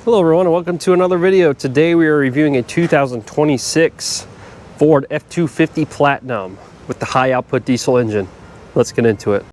Hello everyone and welcome to another video. Today we are reviewing a 2026 Ford F-250 Platinum with the high output diesel engine. Let's get into it.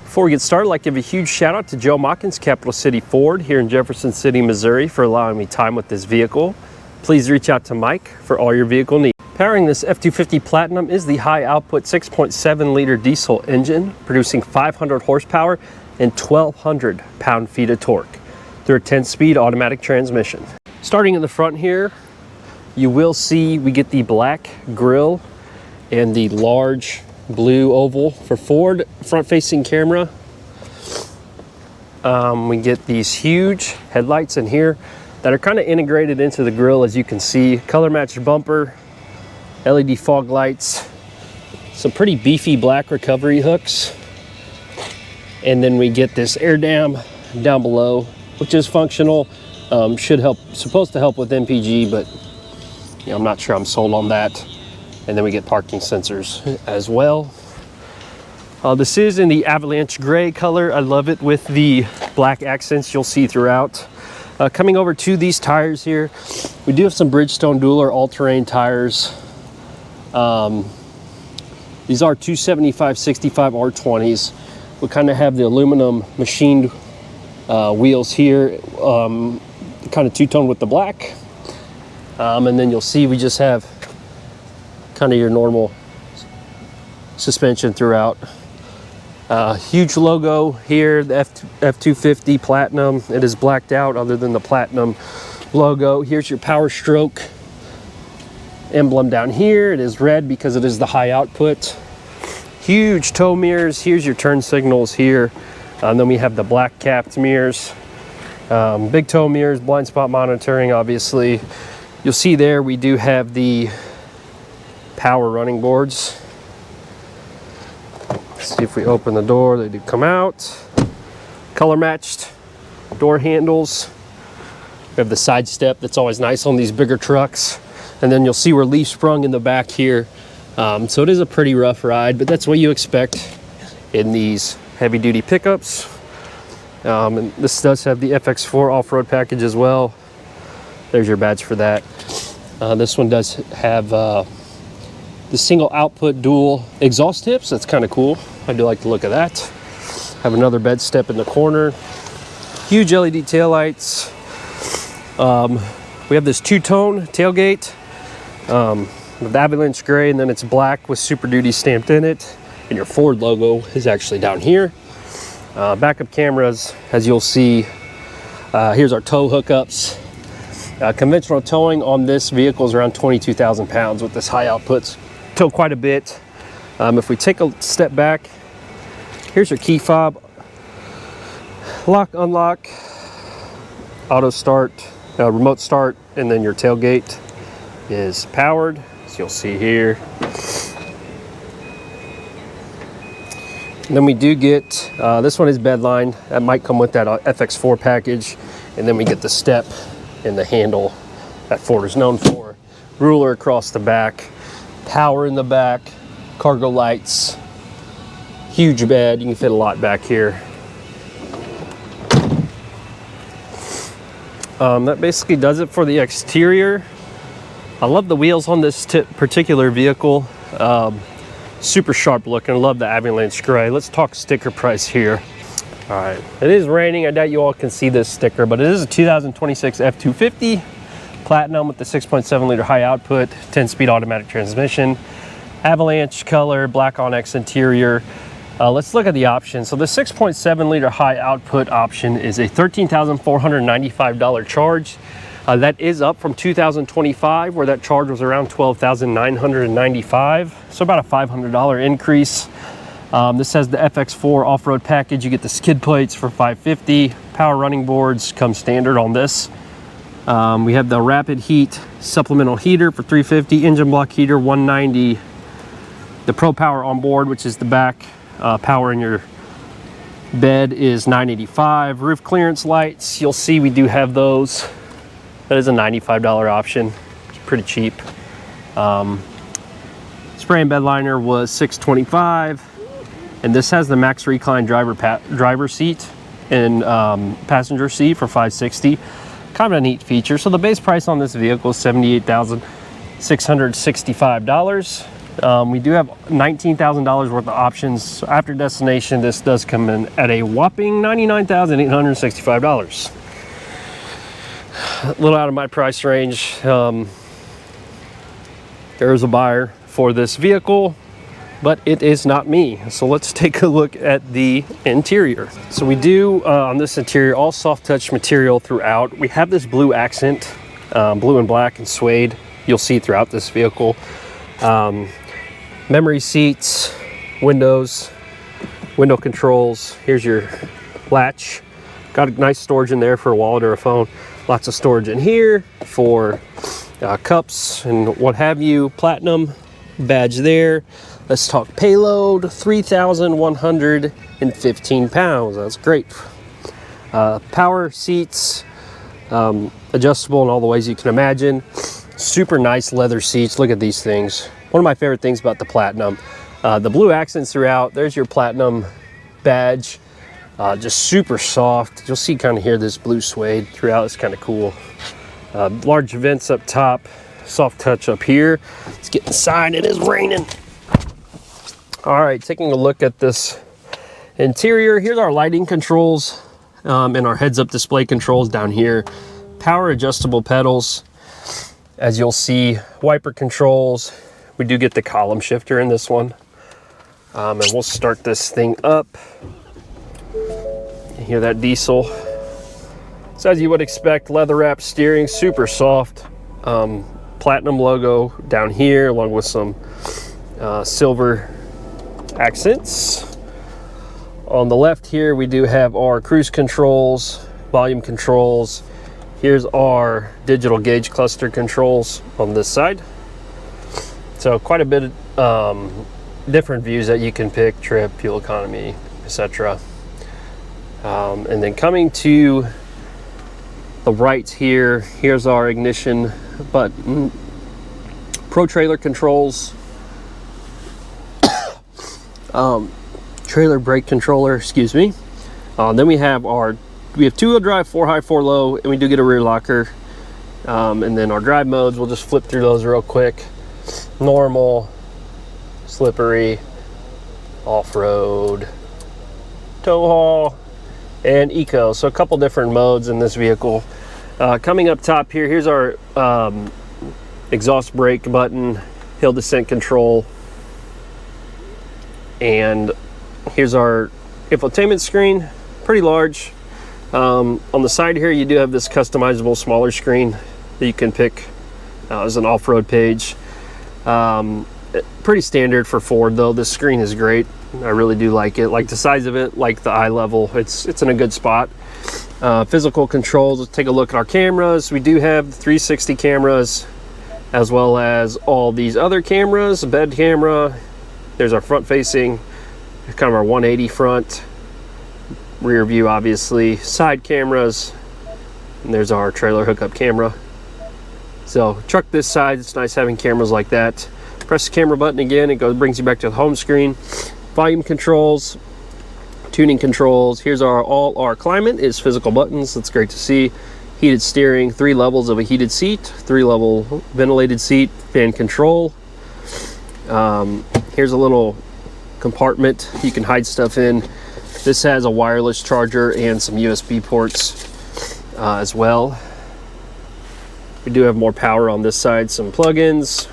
Before we get started, I'd like to give a huge shout out to Joe Machens, Capital City Ford here in Jefferson City, Missouri for allowing me time with this vehicle. Please reach out to Mike for all your vehicle needs. Powering this F-250 Platinum is the high output 6.7 liter diesel engine producing 500 horsepower and 1,200 pound-feet of torque through a 10-speed automatic transmission. Starting in the front here, you will see we get the black grille and the large blue oval for Ford front-facing camera. We get these huge headlights in here that are kind of integrated into the grille, as you can see. Color matched bumper, LED fog lights, some pretty beefy black recovery hooks, and then we get this air dam down below, which is functional. Supposed to help with MPG, but I'm not sure I'm sold on that. And then we get parking sensors as well. This is in the avalanche gray color. I love it with the black accents you'll see throughout. Coming over to these tires here, we do have some Bridgestone dual or all-terrain tires. These are 275/65 R20s. We kind of have the aluminum machined wheels here, kind of two-tone with the black. And then you'll see we just have kind of your normal suspension throughout. Huge logo here, the F-250 Platinum. It is blacked out other than the Platinum logo. Here's your Power Stroke emblem down here. It is red because it is the high output. Huge tow mirrors. Here's your turn signals here. And then we have the black capped mirrors. Big tow mirrors, blind spot monitoring, obviously. You'll see there we do have the power running boards. Let's see if we open the door, they do come out. Color matched door handles. We have the side step that's always nice on these bigger trucks. And then you'll see we're leaf sprung in the back here. So it is a pretty rough ride, but that's what you expect in these heavy duty pickups. And this does have the FX4 off-road package as well. There's your badge for that. This one does have the single output dual exhaust tips. That's kind of cool. I do like the look of that. Have another bed step in the corner. Huge LED taillights. We have this two-tone tailgate with avalanche gray, and then it's black with Super Duty stamped in it. And your Ford logo is actually down here. Backup cameras, as you'll see. Here's our tow hookups. Conventional towing on this vehicle is around 22,000 pounds with this high outputs. Tow quite a bit. If we take a step back, here's your key fob. Lock, unlock, auto start, remote start, and then your tailgate is powered, as you'll see here. And then we do get, this one is bedline. That might come with that FX4 package. And then we get the step and the handle that Ford is known for. Ruler across the back, power in the back, cargo lights, huge bed. You can fit a lot back here. That basically does it for the exterior. I love the wheels on this particular vehicle. Super sharp looking. I love the avalanche gray. Let's talk sticker price here. All right, it is raining. I doubt you all can see this sticker, but it is a 2026 F-250 Platinum with the 6.7 liter high output, 10-speed automatic transmission, avalanche color, black onyx interior. Let's look at the options. So the 6.7 liter high output option is a $13,495 charge. That is up from 2025, where that charge was around $12,995. So about a $500 increase. This has the FX4 off-road package. You get the skid plates for $550. Power running boards come standard on this. We have the rapid heat supplemental heater for $350, engine block heater $190, the Pro Power on board, which is the back power in your bed, is $985. Roof clearance lights, you'll see we do have those. That is a $95 option. It's pretty cheap. Spray and bed liner was $625, and this has the max recline driver seat and passenger seat for $560. Kind of a neat feature. So the base price on this vehicle is $78,665. We do have $19,000 worth of options. So after destination, this does come in at a whopping $99,865. A little out of my price range. There is a buyer for this vehicle, but it is not me. So let's take a look at the interior. So we do on this interior all soft touch material throughout. We have this blue accent, blue and black and suede, you'll see throughout this vehicle. Memory seats, windows, window controls. Here's your latch. Got a nice storage in there for a wallet or a phone. Lots of storage in here for cups and what have you. Platinum badge there. Let's talk payload. 3,115 pounds. That's great. Power seats, adjustable in all the ways you can imagine. Super nice leather seats. Look at these things. One of my favorite things about the Platinum. The blue accents throughout. There's your Platinum badge. Just super soft. You'll see kind of here this blue suede throughout. It's kind of cool. Large vents up top. Soft touch up here. Let's get inside. It is raining. All right, taking a look at this interior. Here's our lighting controls and our heads-up display controls down here. Power adjustable pedals. As you'll see, wiper controls. We do get the column shifter in this one. And we'll start this thing up. You hear that diesel. So as you would expect, leather wrapped steering, super soft. Platinum logo down here, along with some silver accents. On the left here, we do have our cruise controls, volume controls. Here's our digital gauge cluster controls on this side. So quite a bit of different views that you can pick: trip, fuel economy, etc. And then coming to the right here, here's our ignition button, Pro trailer controls, trailer brake controller, excuse me. Then we have two-wheel drive, 4 high, 4 low, and we do get a rear locker. And then our drive modes, we'll just flip through those real quick. Normal, slippery, off-road, tow haul, and eco. So a couple different modes in this vehicle. Coming up top here, here's our exhaust brake button, hill descent control, and here's our infotainment screen, pretty large. On the side here, you do have this customizable smaller screen that you can pick as an off-road page. Pretty standard for Ford though. This screen is great. I really do like it. Like the size of it, like the eye level. It's in a good spot. Physical controls. Let's take a look at our cameras. We do have 360 cameras, as well as all these other cameras. A bed camera. There's our front facing, kind of our 180 front. Rear view, obviously. Side cameras. And there's our trailer hookup camera. So truck this side, it's nice having cameras like that. Press the camera button again, it brings you back to the home screen. Volume controls, tuning controls. Here's all our climate is physical buttons. That's great to see. Heated steering, 3 levels of a heated seat, 3-level ventilated seat, fan control. Here's a little compartment you can hide stuff in. This has a wireless charger and some USB ports as well. We do have more power on this side, some plug-ins,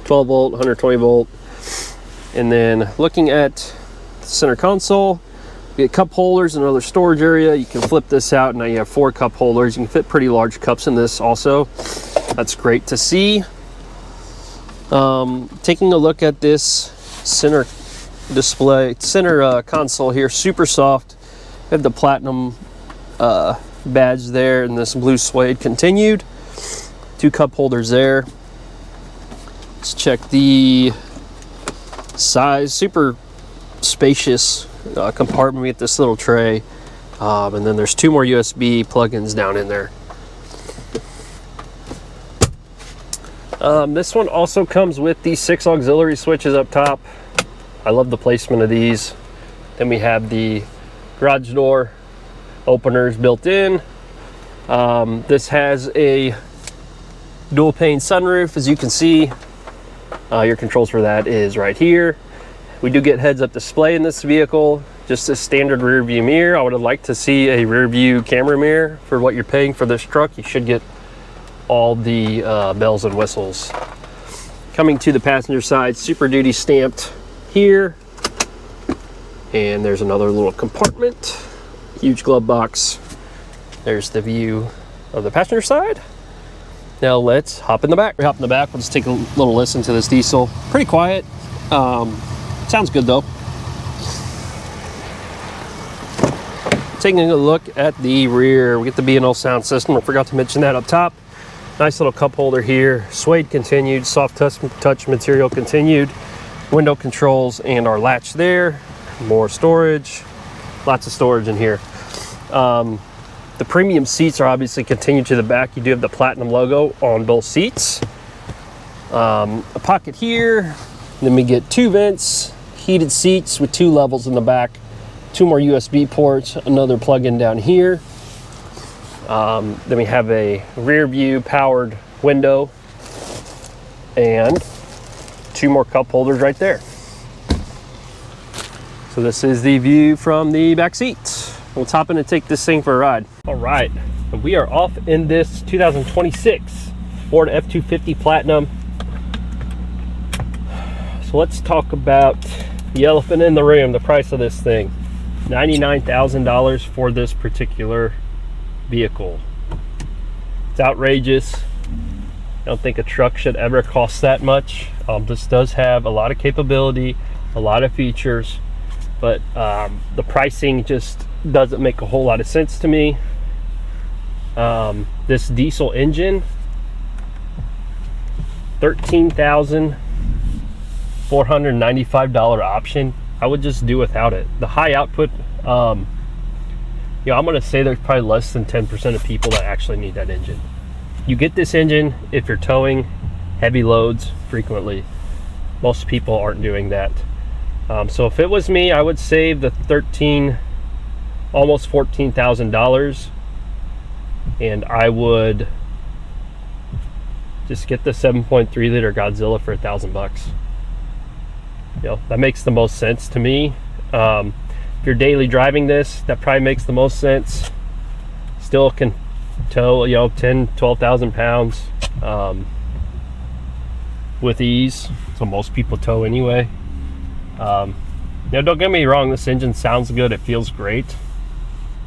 12 volt, 120 volt. And then looking at the center console, you get cup holders and another storage area. You can flip this out, and now you have 4 cup holders. You can fit pretty large cups in this also. That's great to see. Taking a look at this center display, center console here, super soft. We have the Platinum badge there, and this blue suede continued. 2 cup holders there. Let's check the size. Super spacious compartment with this little tray, and then there's 2 more USB plugins down in there. This one also comes with these 6 auxiliary switches up top. I love the placement of these. Then we have the garage door openers built in. This has a dual pane sunroof, as you can see. Your controls for that is right here. We do get heads-up display in this vehicle, just a standard rear view mirror. I would have liked to see a rear view camera mirror for what you're paying for this truck. You should get all the bells and whistles. Coming to the passenger side, Super Duty stamped here. And there's another little compartment, huge glove box. There's the view of the passenger side. Now let's hop in the back. We hop in the back, let's take a little listen to this diesel. Pretty quiet, sounds good though. Taking a look at the rear, we get the B&O sound system. I forgot to mention that up top. Nice little cup holder here. Suede continued, soft touch material continued. Window controls and our latch there. More storage, lots of storage in here. The premium seats are obviously continued to the back. You do have the Platinum logo on both seats. A pocket here. Then we get 2 vents, heated seats with 2 levels in the back, 2 more USB ports, another plug-in down here. Then we have a rear view powered window and 2 more cup holders right there. So this is the view from the back seats. Let's hop in and take this thing for a ride. All right, we are off in this 2026 Ford F-250 Platinum. So let's talk about the elephant in the room, the price of this thing. $99,000 for this particular vehicle. It's outrageous. I don't think a truck should ever cost that much. This does have a lot of capability, a lot of features, but the pricing just doesn't make a whole lot of sense to me. This diesel engine, $13,495 option. I would just do without it. The high output, I'm gonna say there's probably less than 10% of people that actually need that engine. You get this engine if you're towing heavy loads frequently. Most people aren't doing that. So if it was me, I would save the almost $14,000, and I would just get the 7.3 liter Godzilla for $1,000. That makes the most sense to me. If you're daily driving this, that probably makes the most sense. Still can tow 10-12,000 pounds with ease, so most people tow anyway. Now don't get me wrong, this engine sounds good, it feels great,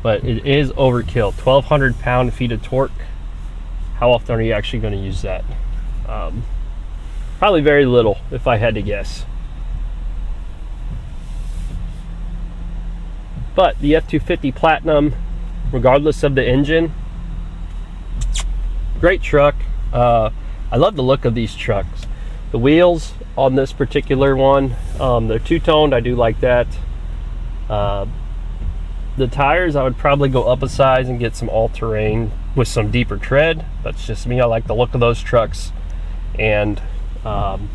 but it is overkill. 1,200 pound-feet of torque. How often are you actually going to use that? Probably very little, if I had to guess. But the F-250 Platinum, regardless of the engine, great truck. I love the look of these trucks. The wheels on this particular one, they're two-toned. I do like that. The tires, I would probably go up a size and get some all-terrain with some deeper tread. That's just me. I like the look of those trucks. And I'm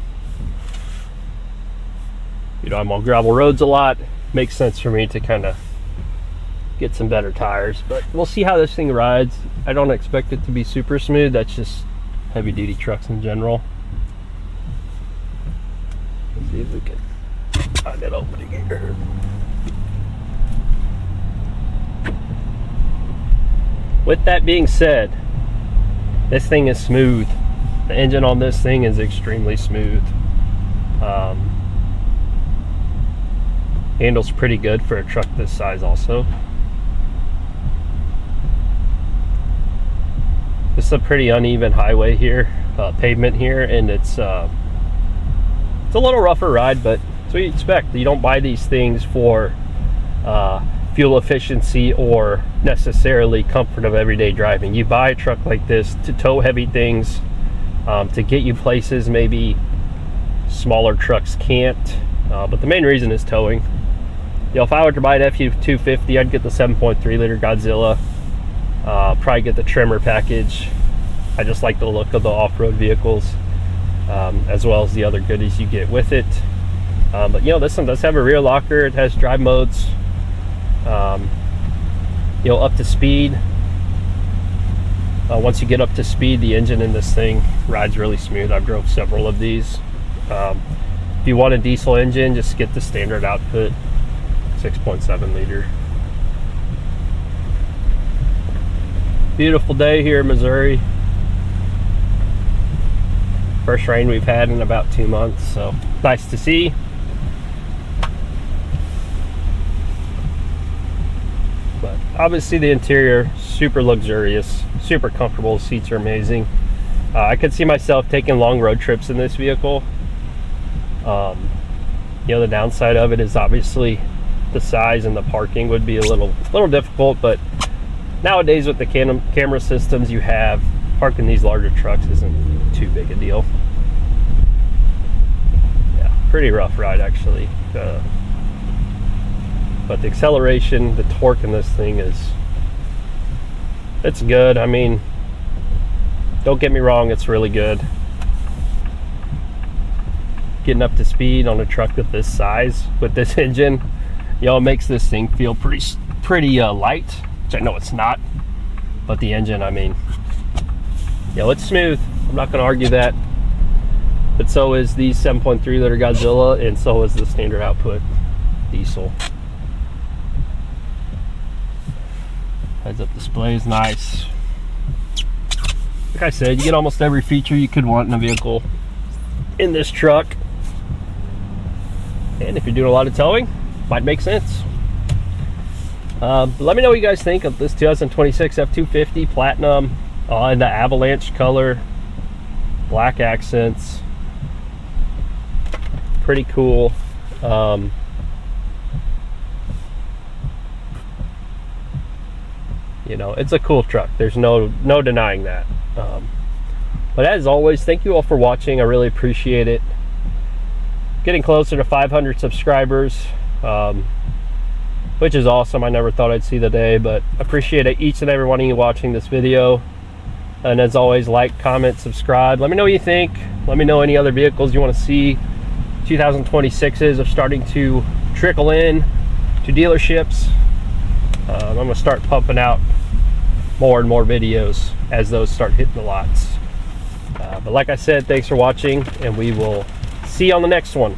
on gravel roads a lot. Makes sense for me to kind of get some better tires, but we'll see how this thing rides. I don't expect it to be super smooth. That's just heavy duty trucks in general. Let's see if we can find that opening here. With that being said, this thing is smooth. The engine on this thing is extremely smooth. Handles pretty good for a truck this size also. This is a pretty uneven highway here, pavement here, and it's a little rougher ride, but that's what you expect. You don't buy these things for fuel efficiency or necessarily comfort of everyday driving. You buy a truck like this to tow heavy things, to get you places maybe smaller trucks can't, but the main reason is towing. You know, if I were to buy an F-250, I'd get the 7.3 liter Godzilla, probably get the trimmer package. I just like the look of the off-road vehicles, as well as the other goodies you get with it. But you know, this one does have a rear locker. It has drive modes, you know, up to speed. Once you get up to speed, the engine in this thing rides really smooth. I've drove several of these. If you want a diesel engine, just get the standard output 6.7 liter. Beautiful day here in Missouri. First rain we've had in about 2 months, so nice to see. But obviously the interior, super luxurious, super comfortable. The seats are amazing. I could see myself taking long road trips in this vehicle. You know, the downside of it is obviously the size, and the parking would be a little difficult, but nowadays with the camera systems you have, parking these larger trucks isn't too big a deal. Yeah, pretty rough ride actually. But the acceleration, the torque in this thing it's good. I mean, don't get me wrong, it's really good. Getting up to speed on a truck with this size, with this engine, you know, it makes this thing feel pretty light, which I know it's not. But the engine, I mean, you know, it's smooth. I'm not going to argue that. But so is the 7.3 liter Godzilla, and so is the standard output diesel. Heads-up display is nice. Like I said, you get almost every feature you could want in a vehicle in this truck. And if you're doing a lot of towing, might make sense. Let me know what you guys think of this 2026 F-250 Platinum in the Avalanche color, black accents. Pretty cool. You know, it's a cool truck. There's no denying that. But as always, thank you all for watching. I really appreciate it. Getting closer to 500 subscribers, which is awesome. I never thought I'd see the day, but I appreciate each and every one of you watching this video. And as always, like, comment, subscribe. Let me know what you think. Let me know any other vehicles you want to see. 2026s are starting to trickle in to dealerships. I'm going to start pumping out more and more videos as those start hitting the lots. But like I said, thanks for watching, and we will see you on the next one.